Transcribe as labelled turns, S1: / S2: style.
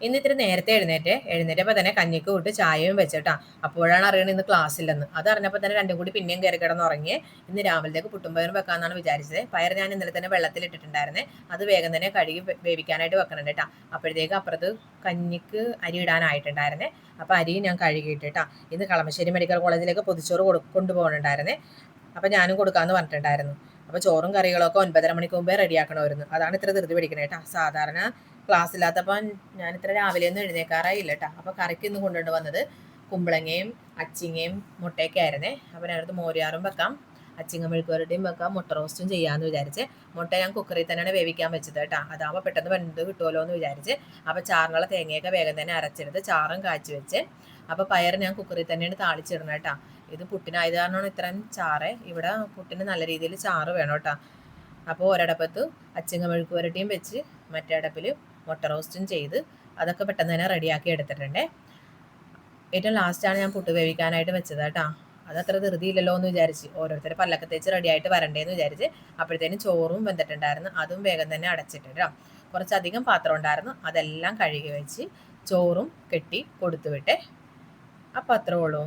S1: ഇന്ന് ഇത്തിരി നേരത്തെ എഴുന്നേറ്റപ്പോൾ തന്നെ കഞ്ഞിക്ക് വിട്ട് ചായയും വെച്ചിട്ടാ. അപ്പോഴാണ് അറിയണത് ഇന്ന് ക്ലാസ് ഇല്ലെന്ന്. അത് അറിഞ്ഞപ്പോൾ തന്നെ രണ്ടും കൂടി പിന്നെയും കയറി കിടന്നുറങ്ങി. ഇന്ന് രാവിലത്തേക്ക് പുട്ടും പയറും വെക്കാമെന്നാണ് വിചാരിച്ചത്. പയർ ഞാൻ ഇന്നലെ തന്നെ വെള്ളത്തിലിട്ടിട്ടുണ്ടായിരുന്നേ. അത് വേഗം തന്നെ കഴുകി വേവിക്കാനായിട്ട് വെക്കണുണ്ട് കേട്ടോ. അപ്പോഴത്തേക്ക് അപ്പുറത്ത് കഞ്ഞിക്ക് അരി ഇടാനായിട്ടുണ്ടായിരുന്നേ. അപ്പോൾ അരി ഞാൻ കഴുകിയിട്ടാ. ഇന്ന് കളമശ്ശേരി മെഡിക്കൽ കോളേജിലേക്ക് പൊതിച്ചോറ് കൊണ്ടുപോകണുണ്ടായിരുന്നേ. അപ്പം ഞാനും കൊടുക്കാമെന്ന് പറഞ്ഞിട്ടുണ്ടായിരുന്നു. അപ്പോൾ ചോറും കറികളൊക്കെ 9:30 മണിക്ക് മുമ്പേ റെഡിയാക്കണമായിരുന്നു. അതാണ് ഇത്ര ധൃതി പിടിക്കണേ കേട്ടോ. സാധാരണ ക്ലാസ് ഇല്ലാത്തപ്പോൾ ഞാൻ ഇത്ര രാവിലെ ഒന്നും എഴുന്നേക്കാറായില്ല കേട്ടോ. അപ്പോൾ കറിക്ക് ഇന്ന് കൊണ്ടുകൊണ്ട് വന്നത് കുമ്പളങ്ങയും അച്ചിങ്ങയും മുട്ടയൊക്കെ ആയിരുന്നേ. അപ്പോൾ ഞാനടുത്ത് മോരിയാറും വെക്കാം, അച്ചിങ്ങ മെഴുക്കുവരട്ടിയും വെക്കാം, മുട്ട റോസ്റ്റും ചെയ്യാമെന്ന് വിചാരിച്ച്. മുട്ട ഞാൻ കുക്കറിൽ തന്നെയാണ് വേവിക്കാൻ വെച്ചത് കേട്ടോ. അതാകുമ്പോൾ പെട്ടെന്ന് വെന്ത് കിട്ടുമല്ലോ എന്ന് വിചാരിച്ച്. അപ്പോൾ ചാറിനുള്ള തേങ്ങയൊക്കെ വേഗം തന്നെ അരച്ചെടുത്ത് ചാറും കാച്ചി വെച്ച്. അപ്പോൾ പയർ ഞാൻ കുക്കറിൽ തന്നെയാണ് താളിച്ചിടുന്നത് കേട്ടോ. ഇത് പുട്ടിനായത് കാരണമാണ് ഇത്രയും ചാറ്. ഇവിടെ പുട്ടിന് നല്ല രീതിയിൽ ചാറ് വേണം കേട്ടോ. അപ്പോൾ ഒരടപ്പത്ത് അച്ചിങ്ങ മെഴുക്ക് പുരട്ടിയും വെച്ച് മറ്റേ അടപ്പിൽ മുട്ട റോസ്റ്റും ചെയ്ത് അതൊക്കെ പെട്ടെന്ന് തന്നെ റെഡിയാക്കി എടുത്തിട്ടുണ്ടേ. ഏറ്റവും ലാസ്റ്റാണ് ഞാൻ പുട്ട് വേവിക്കാനായിട്ട് വെച്ചത് കേട്ടോ. അതത്ര ധൃതിയില്ലല്ലോ എന്ന് വിചാരിച്ച് ഓരോരുത്തർ പല്ലൊക്കെ തേച്ച് റെഡിയായിട്ട് വരണ്ടേന്ന് വിചാരിച്ച്. അപ്പോഴത്തേനും ചോറും വെന്തിട്ടുണ്ടായിരുന്നു. അതും വേഗം തന്നെ അടച്ചിട്ടിട്ടോ. കുറച്ചധികം പാത്രം ഉണ്ടായിരുന്നു, അതെല്ലാം കഴുകി വെച്ച് ചോറും കെട്ടി കൊടുത്തു വിട്ടേ. അപ്പം അത്രേ ഉള്ളൂ.